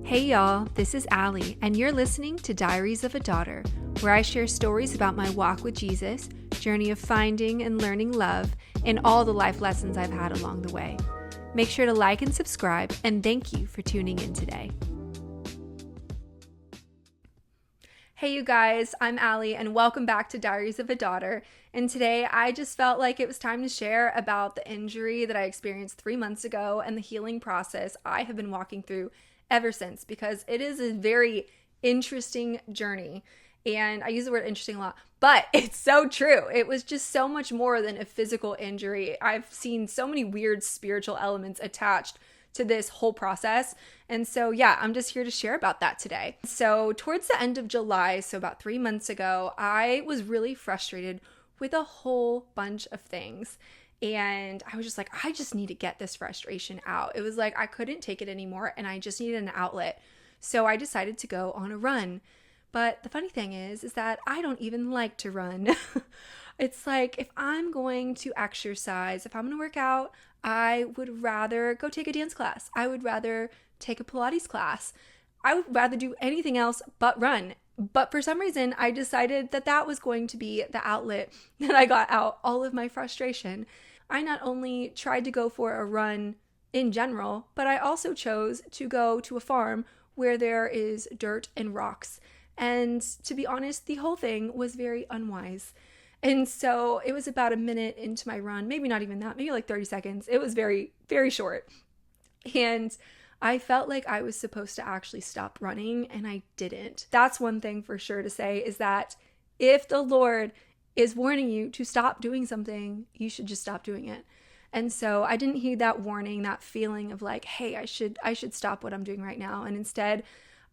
Hey y'all, this is Allie, and you're listening to Diaries of a Daughter, where I share stories about my walk with Jesus, journey of finding and learning love, and all the life lessons I've had along the way. Make sure to like and subscribe, and thank you for tuning in today. Hey you guys, I'm Allie, and welcome back to Diaries of a Daughter. And today I just felt like it was time to share about the injury that I experienced 3 months ago and the healing process I have been walking through ever since, because it is a very interesting journey. And I use the word interesting a lot, but it's so true. It was just so much more than a physical injury. I've seen so many weird spiritual elements attached to this whole process. And so, yeah, I'm just here to share about that today. So towards the end of July, so about 3 months ago, I was really frustrated with a whole bunch of things. And I was just like, I just need to get this frustration out. It was like I couldn't take it anymore and I just needed an outlet. So I decided to go on a run. But the funny thing is that I don't even like to run. It's like if I'm going to exercise, if I'm going to work out, I would rather go take a dance class. I would rather take a Pilates class. I would rather do anything else but run. But for some reason, I decided that that was going to be the outlet that I got out all of my frustration. I not only tried to go for a run in general, but I also chose to go to a farm where there is dirt and rocks. And to be honest, the whole thing was very unwise. And so it was about a minute into my run, maybe not even that, maybe like 30 seconds. It was very, very short. And I felt like I was supposed to actually stop running, and I didn't. That's one thing for sure to say, is that if the Lord is warning you to stop doing something, you should just stop doing it. And so I didn't heed that warning, that feeling of like, hey, I should stop what I'm doing right now. And instead,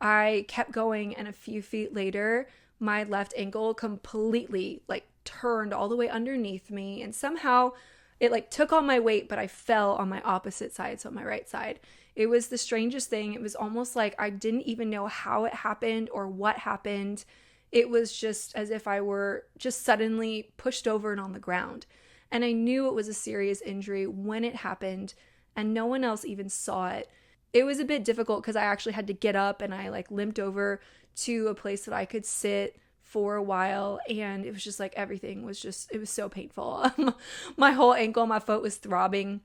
I kept going, and a few feet later, my left ankle completely turned all the way underneath me, and somehow it took all my weight, but I fell on my opposite side, so on my right side. It was the strangest thing. It was almost like I didn't even know how it happened or what happened. It was just as if I were just suddenly pushed over and on the ground. And I knew it was a serious injury when it happened, and no one else even saw it. It was a bit difficult because I actually had to get up, and I limped over to a place that I could sit for a while, and it was just everything was just, it was so painful. My whole ankle, my foot was throbbing.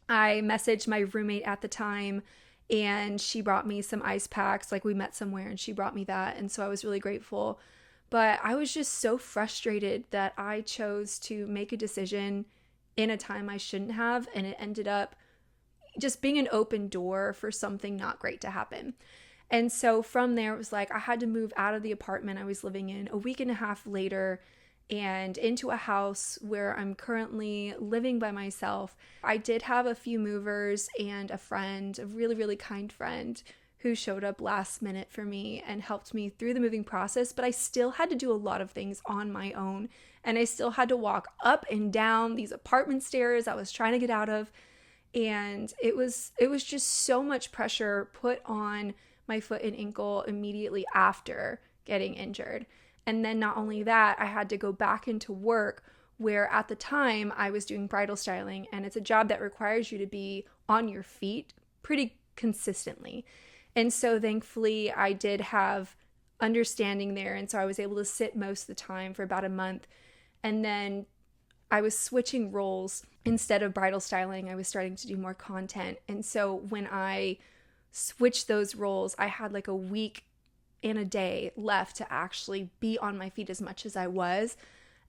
I messaged my roommate at the time, and she brought me some ice packs. We met somewhere and she brought me that, and so I was really grateful. But I was just so frustrated that I chose to make a decision in a time I shouldn't have, and it ended up just being an open door for something not great to happen. And so from there, it was I had to move out of the apartment I was living in a week and a half later and into a house where I'm currently living by myself. I did have a few movers and a friend, a really, really kind friend, who showed up last minute for me and helped me through the moving process, but I still had to do a lot of things on my own. And I still had to walk up and down these apartment stairs I was trying to get out of. And it was just so much pressure put on my foot and ankle immediately after getting injured. And then not only that, I had to go back into work where at the time I was doing bridal styling, and it's a job that requires you to be on your feet pretty consistently. And so thankfully I did have understanding there. And so I was able to sit most of the time for about a month. And then I was switching roles. Instead of bridal styling, I was starting to do more content. And so when I switched those roles, I had a week and a day left to actually be on my feet as much as I was.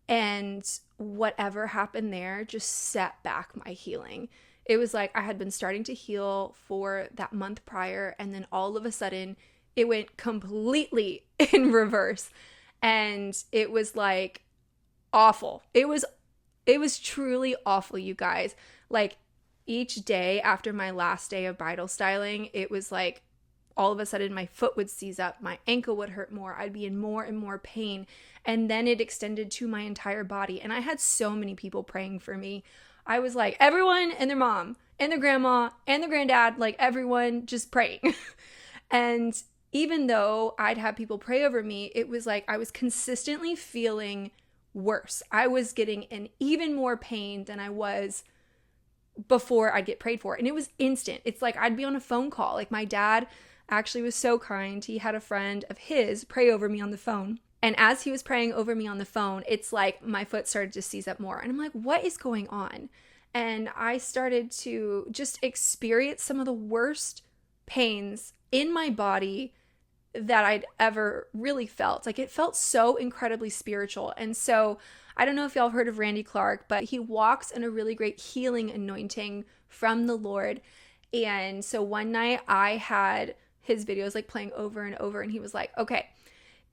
And whatever happened there just set back my healing. It was I had been starting to heal for that month prior, and then all of a sudden it went completely in reverse. And it was awful. It was truly awful, you guys. Each day after my last day of bridal styling, it was all of a sudden my foot would seize up, my ankle would hurt more, I'd be in more and more pain, and then it extended to my entire body. And I had so many people praying for me. I was everyone and their mom and their grandma and their granddad, everyone just praying. And even though I'd have people pray over me, it was I was consistently feeling worse. I was getting in even more pain than I was before I'd get prayed for. And it was instant. It's I'd be on a phone call. My dad actually was so kind. He had a friend of his pray over me on the phone. And as he was praying over me on the phone, it's like my foot started to seize up more. And I'm like, what is going on? And I started to just experience some of the worst pains in my body that I'd ever really felt. Like, it felt so incredibly spiritual. And so I don't know if y'all have heard of Randy Clark, but he walks in a really great healing anointing from the Lord. And so one night I had his videos like playing over and over, and he was like, okay,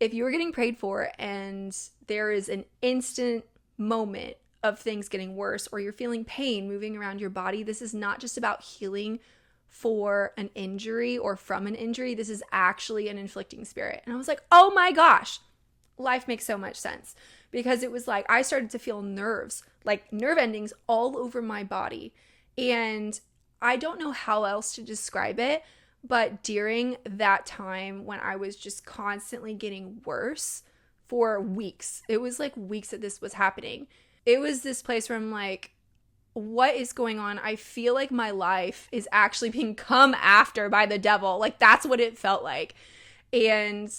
if you were getting prayed for and there is an instant moment of things getting worse, or you're feeling pain moving around your body, this is not just about healing for an injury or from an injury. This is actually an inflicting spirit. And I was like, oh my gosh, life makes so much sense, because it was like I started to feel nerves, like nerve endings all over my body. And I don't know how else to describe it, but during that time when I was just constantly getting worse for weeks, it was like weeks that this was happening. It was this place where I'm like, what is going on? I feel like my life is actually being come after by the devil. Like, that's what it felt like. And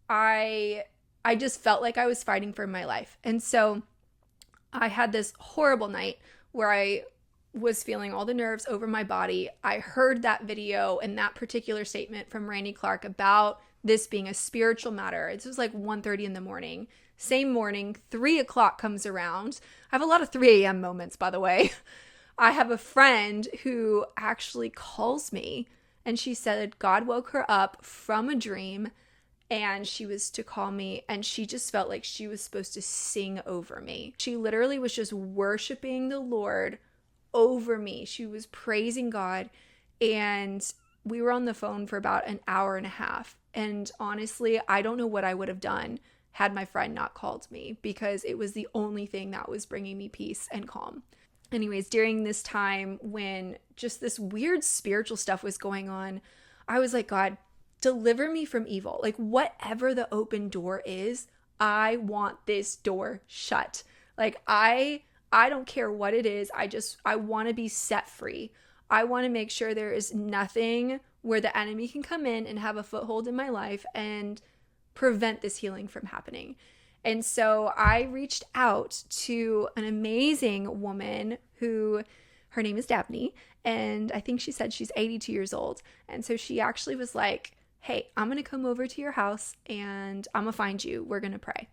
I just felt like I was fighting for my life. And so I had this horrible night where I was feeling all the nerves over my body. I heard that video and that particular statement from Randy Clark about this being a spiritual matter. It was like 1:30 in the morning. Same morning, 3 o'clock comes around. I have a lot of 3 a.m. moments, by the way. I have a friend who actually calls me, and she said God woke her up from a dream and she was to call me, and she just felt like she was supposed to sing over me. She literally was just worshiping the Lord over me. She was praising God, and we were on the phone for about an hour and a half. And honestly, I don't know what I would have done had my friend not called me, because it was the only thing that was bringing me peace and calm. Anyways, during this time when just this weird spiritual stuff was going on, I was like, God, deliver me from evil. Like, whatever the open door is, I want this door shut. Like, I don't care what it is. I want to be set free. I want to make sure there is nothing where the enemy can come in and have a foothold in my life and prevent this healing from happening. And so I reached out to an amazing woman who, her name is Dabney, and I think she said she's 82 years old. And so she actually was like, hey, I'm going to come over to your house and I'm going to find you. We're going to pray.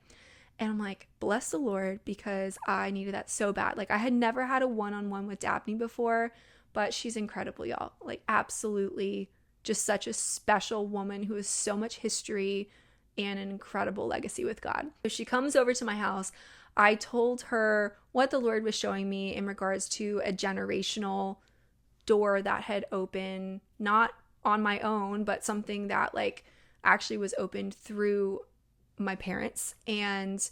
And I'm like, bless the Lord, because I needed that so bad. Like, I had never had a one-on-one with Dabney before, but she's incredible, y'all. Like, absolutely just such a special woman who has so much history and an incredible legacy with God. So she comes over to my house. I told her what the Lord was showing me in regards to a generational door that had opened, not on my own, but something that like actually was opened through my parents and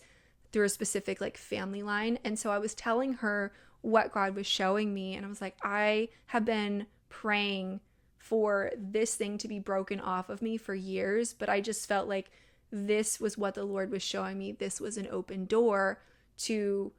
through a specific like family line. And so I was telling her what God was showing me, and I was like, I have been praying for this thing to be broken off of me for years, but I just felt like this was what the Lord was showing me. This was an open door to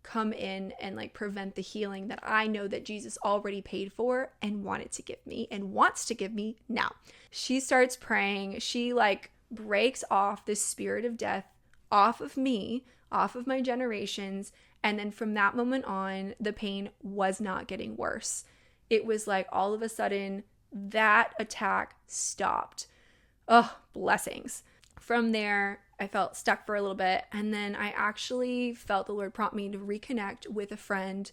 come in and like prevent the healing that I know that Jesus already paid for and wanted to give me and wants to give me now. She starts praying. She like breaks off this spirit of death off of me, off of my generations. And then from that moment on, the pain was not getting worse. It was like all of a sudden that attack stopped. Oh, blessings. From there, I felt stuck for a little bit, and then I actually felt the Lord prompt me to reconnect with a friend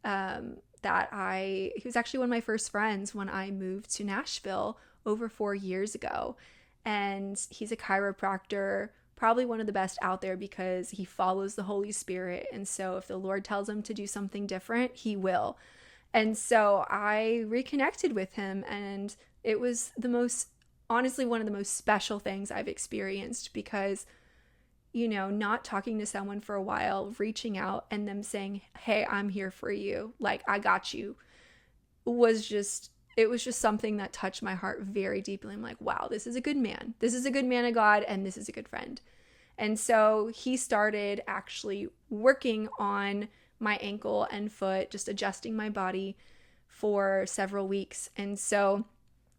he was actually one of my first friends when I moved to Nashville over 4 years ago. And he's a chiropractor, probably one of the best out there, because he follows the Holy Spirit. And so if the Lord tells him to do something different, he will. And so I reconnected with him, and it was honestly one of the most special things I've experienced, because, you know, not talking to someone for a while, reaching out and them saying, hey, I'm here for you, like, I got you, it was just something that touched my heart very deeply. I'm like, wow, this is a good man. This is a good man of God, and this is a good friend. And so he started actually working on my ankle and foot, just adjusting my body for several weeks. And so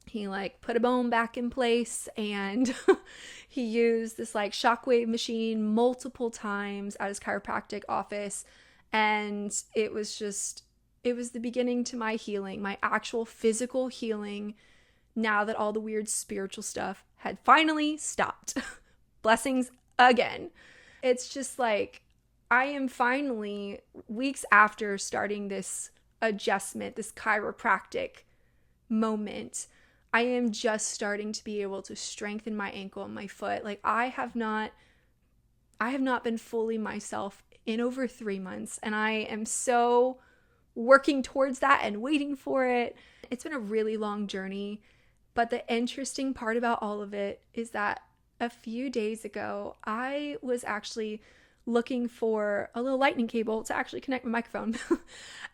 He like put a bone back in place, and he used this like shockwave machine multiple times at his chiropractic office. And it was the beginning to my healing, my actual physical healing, now that all the weird spiritual stuff had finally stopped. Blessings again. It's just like, I am finally, weeks after starting this adjustment, this chiropractic moment, I am just starting to be able to strengthen my ankle and my foot. Like I have not been fully myself in over 3 months, and I am so working towards that and waiting for it. It's been a really long journey, but the interesting part about all of it is that a few days ago, I was actually looking for a little lightning cable to actually connect my microphone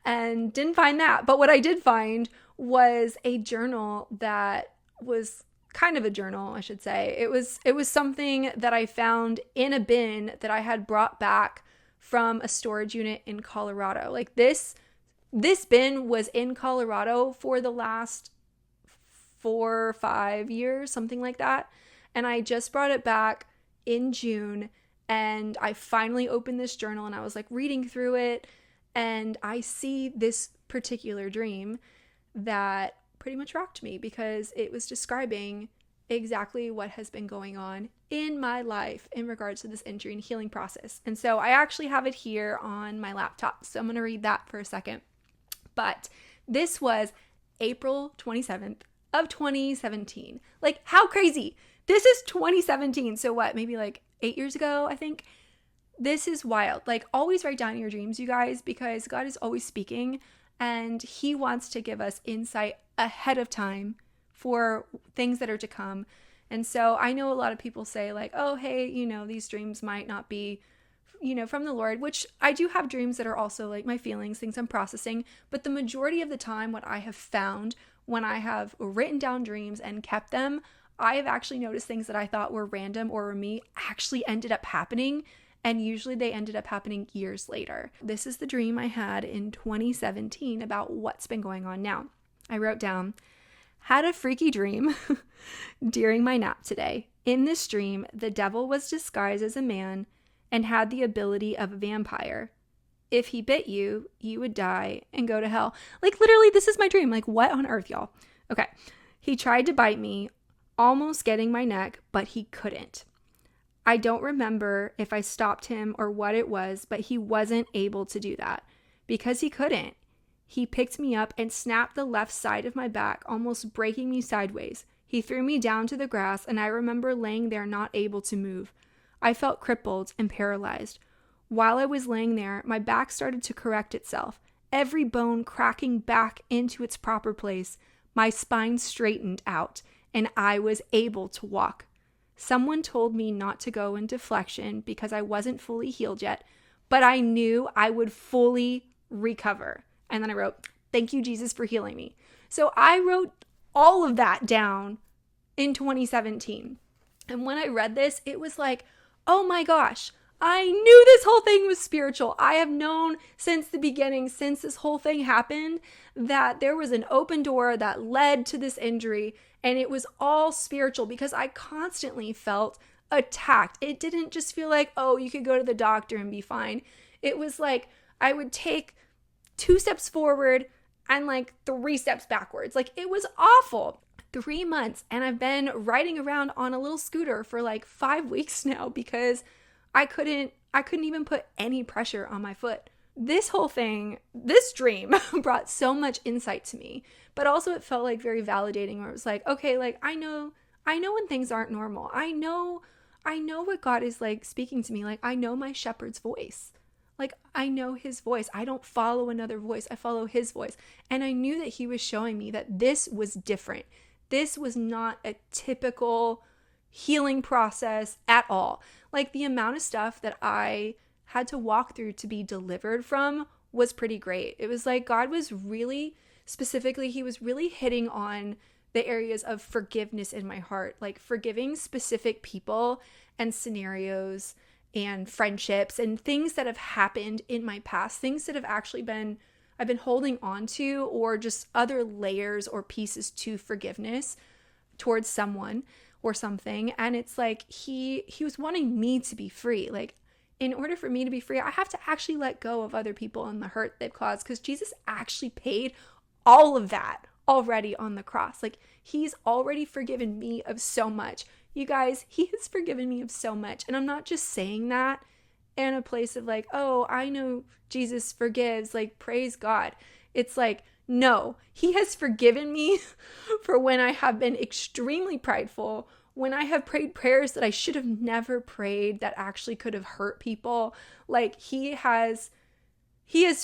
and didn't find that. But what I did find was a journal that was kind of a journal, I should say. It was something that I found in a bin that I had brought back from a storage unit in Colorado. Like this bin was in Colorado for the last 4 or 5 years, something like that. And I just brought it back in June, and I finally opened this journal and I was like reading through it, and I see this particular dream that pretty much rocked me because it was describing exactly what has been going on in my life in regards to this injury and healing process. And so I actually have it here on my laptop. So I'm going to read that for a second. But this was April 27th of 2017. Like, how crazy? This is 2017. So what, maybe like 8 years ago, I think? This is wild. Like, always write down your dreams, you guys, because God is always speaking, and he wants to give us insight ahead of time for things that are to come. And so I know a lot of people say like, oh, hey, these dreams might not be, from the Lord, which I do have dreams that are also like my feelings, things I'm processing. But the majority of the time, what I have found when I have written down dreams and kept them, I have actually noticed things that I thought were random or were me actually ended up happening. And usually they ended up happening years later. This is the dream I had in 2017 about what's been going on now. I wrote down, had a freaky dream during my nap today. In this dream, the devil was disguised as a man and had the ability of a vampire. If he bit you, you would die and go to hell. Like, literally, this is my dream. Like, what on earth, y'all? Okay. He tried to bite me, almost getting my neck, but he couldn't. I don't remember if I stopped him or what it was, but he wasn't able to do that because he couldn't. He picked me up and snapped the left side of my back, almost breaking me sideways. He threw me down to the grass, and I remember laying there not able to move. I felt crippled and paralyzed. While I was laying there, my back started to correct itself, every bone cracking back into its proper place. My spine straightened out, and I was able to walk. Someone told me not to go into flexion because I wasn't fully healed yet, but I knew I would fully recover. And then I wrote, thank you, Jesus, for healing me. So I wrote all of that down in 2017. And when I read this, it was like, oh my gosh, I knew this whole thing was spiritual. I have known since the beginning, since this whole thing happened, that there was an open door that led to this injury, and it was all spiritual because I constantly felt attacked. It didn't just feel like, oh, you could go to the doctor and be fine. It was like I would take 2 steps forward and like 3 steps backwards. Like, it was awful. 3 months, and I've been riding around on a little scooter for like 5 weeks now because I couldn't even put any pressure on my foot. This whole thing, this dream brought so much insight to me, but also it felt like very validating, where it was like, okay, like I know when things aren't normal. I know what God is like speaking to me. Like, I know my shepherd's voice. Like, I know his voice. I don't follow another voice. I follow his voice. And I knew that he was showing me that this was different. This was not a typical healing process at all. Like, the amount of stuff that I had to walk through to be delivered from was pretty great. It was like God was really specifically, he was really hitting on the areas of forgiveness in my heart, like forgiving specific people and scenarios and friendships and things that have happened in my past, things that have actually been, I've been holding on to, or just other layers or pieces to forgiveness towards someone or something. And it's like he was wanting me to be free. Like, in order for me to be free, I have to actually let go of other people and the hurt they've caused, because Jesus actually paid all of that already on the cross. Like, he's already forgiven me of so much. You guys, he has forgiven me of so much. And I'm not just saying that in a place of like, oh, I know Jesus forgives, like, praise God. It's like, no, he has forgiven me for when I have been extremely prideful, when I have prayed prayers that I should have never prayed that actually could have hurt people. Like, he has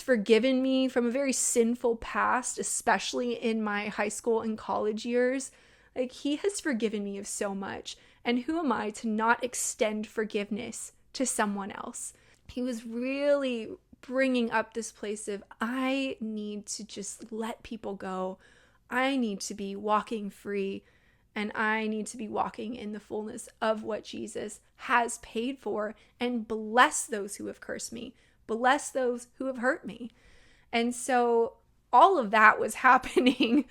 forgiven me from a very sinful past, especially in my high school and college years. Like, he has forgiven me of so much. And who am I to not extend forgiveness to someone else? He was really bringing up this place of, I need to just let people go. I need to be walking free, and I need to be walking in the fullness of what Jesus has paid for, and bless those who have cursed me, bless those who have hurt me. And so all of that was happening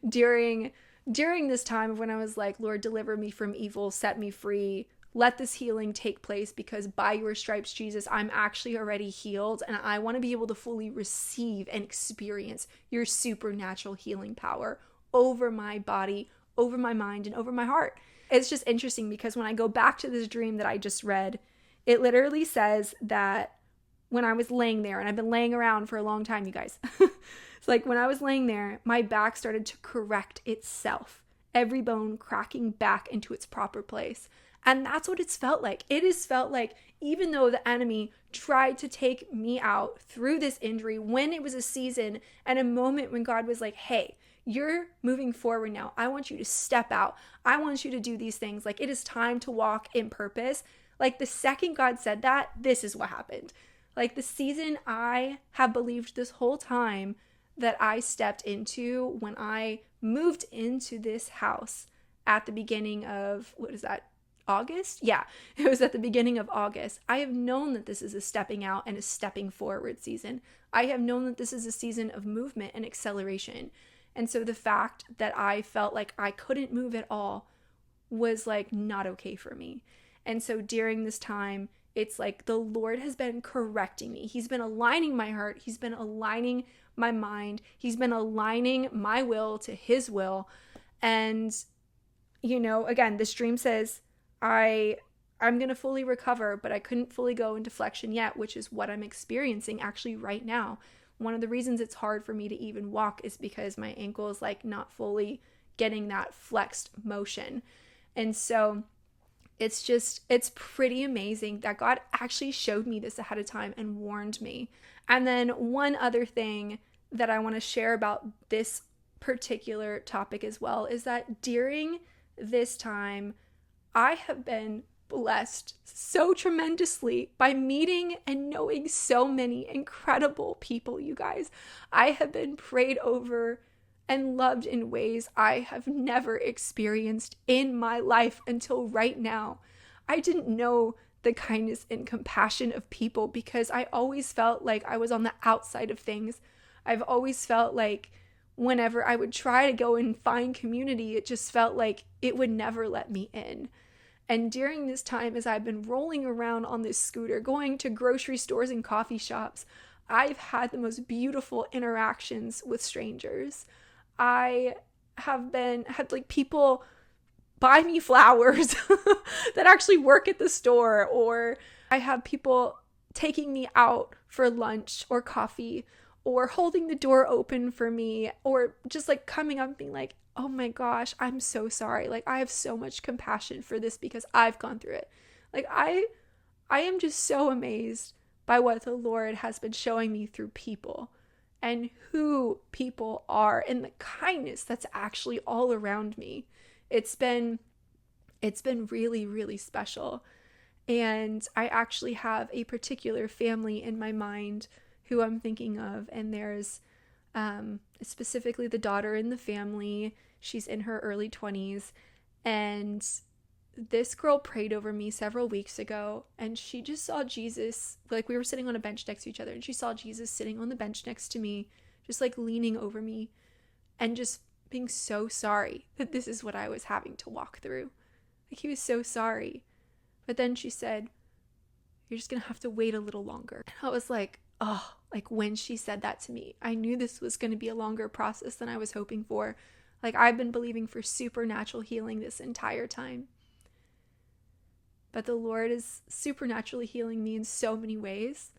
during this time of when I was like, Lord, deliver me from evil, set me free, let this healing take place, because by your stripes, Jesus, I'm actually already healed, and I want to be able to fully receive and experience your supernatural healing power over my body, over my mind, and over my heart. It's just interesting because when I go back to this dream that I just read, it literally says that when I was laying there, and I've been laying around for a long time, you guys. It's like when I was laying there, my back started to correct itself, every bone cracking back into its proper place. And that's what it's felt like. It has felt like, even though the enemy tried to take me out through this injury, when it was a season and a moment when God was like, hey, you're moving forward now. I want you to step out. I want you to do these things. Like, it is time to walk in purpose. Like, the second God said that, this is what happened. Like, the season I have believed this whole time that I stepped into when I moved into this house at the beginning of, what is that, August? Yeah, it was at the beginning of August. I have known that this is a stepping out and a stepping forward season. I have known that this is a season of movement and acceleration. And so the fact that I felt like I couldn't move at all was like not okay for me. And so during this time, it's like the Lord has been correcting me. He's been aligning my heart. He's been aligning my mind. He's been aligning my will to his will. And, you know, again, this dream says, I'm going to fully recover, but I couldn't fully go into flexion yet, which is what I'm experiencing actually right now. One of the reasons it's hard for me to even walk is because my ankle is like not fully getting that flexed motion. And so it's pretty amazing that God actually showed me this ahead of time and warned me. And then one other thing that I want to share about this particular topic as well is that during this time, I have been blessed so tremendously by meeting and knowing so many incredible people, you guys. I have been prayed over and loved in ways I have never experienced in my life until right now. I didn't know the kindness and compassion of people because I always felt like I was on the outside of things. I've always felt like whenever I would try to go and find community, it just felt like it would never let me in. And during this time, as I've been rolling around on this scooter, going to grocery stores and coffee shops, I've had the most beautiful interactions with strangers. I have had like people buy me flowers that actually work at the store, or I have people taking me out for lunch or coffee, or holding the door open for me, or just like coming up and being like, oh my gosh, I'm so sorry. Like, I have so much compassion for this because I've gone through it. Like, I am just so amazed by what the Lord has been showing me through people and who people are and the kindness that's actually all around me. It's been really, really special. And I actually have a particular family in my mind who I'm thinking of, and there's specifically the daughter in the family. She's in her early 20s, and this girl prayed over me several weeks ago, and she just saw Jesus. Like, we were sitting on a bench next to each other, and she saw Jesus sitting on the bench next to me, just like leaning over me and just being so sorry that this is what I was having to walk through. Like, he was so sorry. But then she said, you're just going to have to wait a little longer. And I was like, oh, like when she said that to me, I knew this was going to be a longer process than I was hoping for. Like, I've been believing for supernatural healing this entire time. But the Lord is supernaturally healing me in so many ways.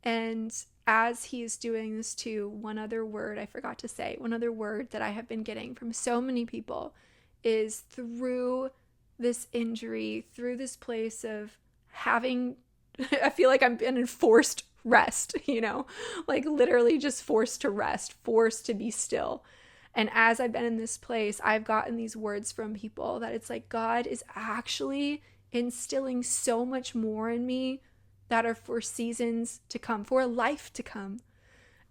And as he is doing this too, one other word that I have been getting from so many people is through this injury, through this place of having, I feel like I'm in enforced rest, like literally just forced to rest, forced to be still. And as I've been in this place, I've gotten these words from people that it's like God is actually instilling so much more in me that are for seasons to come, for a life to come.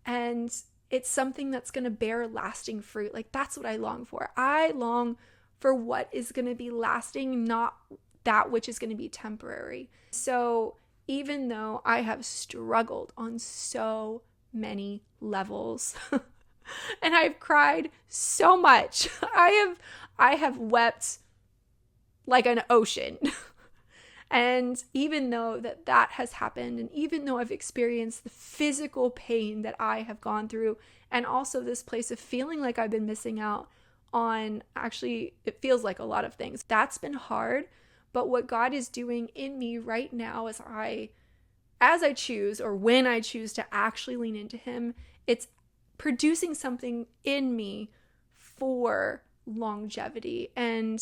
And it's something that's going to bear lasting fruit. Like, that's what I long for. I long for what is going to be lasting, not that which is going to be temporary. So even though I have struggled on so many levels and I've cried so much, I have wept like an ocean. And even though that has happened, and even though I've experienced the physical pain that I have gone through, and also this place of feeling like I've been missing out on, actually, it feels like a lot of things. That's been hard, but what God is doing in me right now as I choose, or when I choose to actually lean into him, it's producing something in me for longevity. And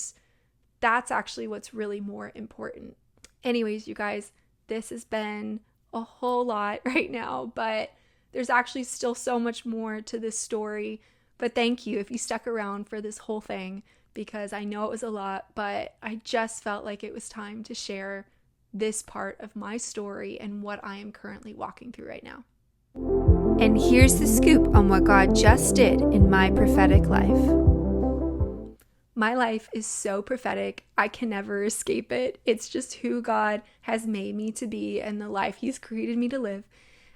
that's actually what's really more important. Anyways, you guys, this has been a whole lot right now, but there's actually still so much more to this story. But thank you if you stuck around for this whole thing, because I know it was a lot, but I just felt like it was time to share this part of my story and what I am currently walking through right now. And here's the scoop on what God just did in my prophetic life. My life is so prophetic. I can never escape it. It's just who God has made me to be and the life he's created me to live.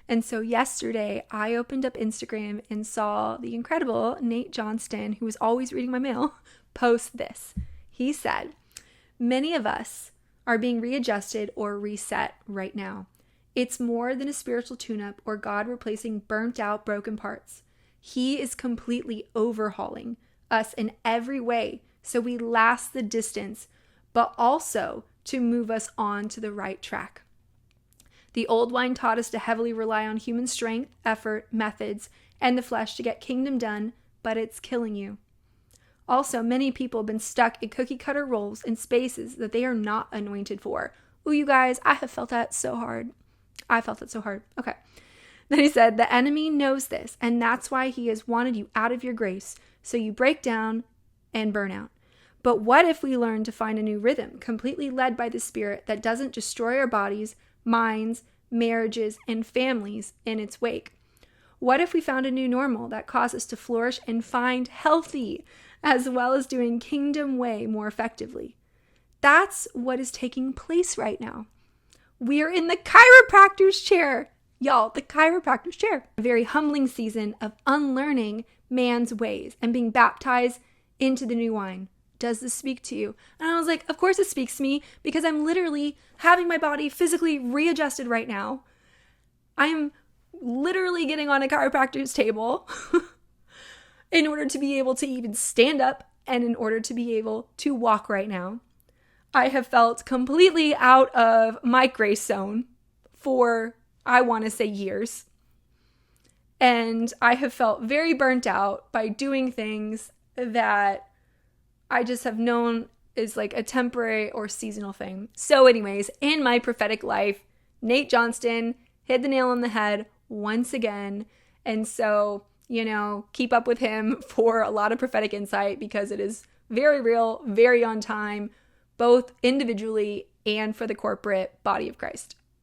And so yesterday, I opened up Instagram and saw the incredible Nate Johnston, who was always reading my mail, post this. He said, "Many of us are being readjusted or reset right now. It's more than a spiritual tune-up or God replacing burnt out, broken parts. He is completely overhauling us in every way so we last the distance, but also to move us on to the right track. The old wine taught us to heavily rely on human strength, effort, methods, and the flesh to get kingdom done, but it's killing you. Also, many people have been stuck in cookie-cutter roles in spaces that they are not anointed for." Ooh, you guys, I have felt that so hard. Okay. Then he said, "The enemy knows this, and that's why he has wanted you out of your grace, so you break down and burn out. But what if we learn to find a new rhythm, completely led by the Spirit, that doesn't destroy our bodies, minds, marriages, and families in its wake? What if we found a new normal that caused us to flourish and find healthy, as well as doing kingdom way more effectively? That's what is taking place right now. We're in the chiropractor's chair. Y'all, the chiropractor's chair. A very humbling season of unlearning man's ways and being baptized into the new wine. Does this speak to you?" And I was like, of course it speaks to me, because I'm literally having my body physically readjusted right now. I'm literally getting on a chiropractor's table in order to be able to even stand up and in order to be able to walk right now. I have felt completely out of my grace zone for, I want to say, years. And I have felt very burnt out by doing things that I just have known is like a temporary or seasonal thing. So anyways, in my prophetic life, Nate Johnston hit the nail on the head once again. And so, keep up with him for a lot of prophetic insight, because it is very real, very on time, both individually and for the corporate body of Christ.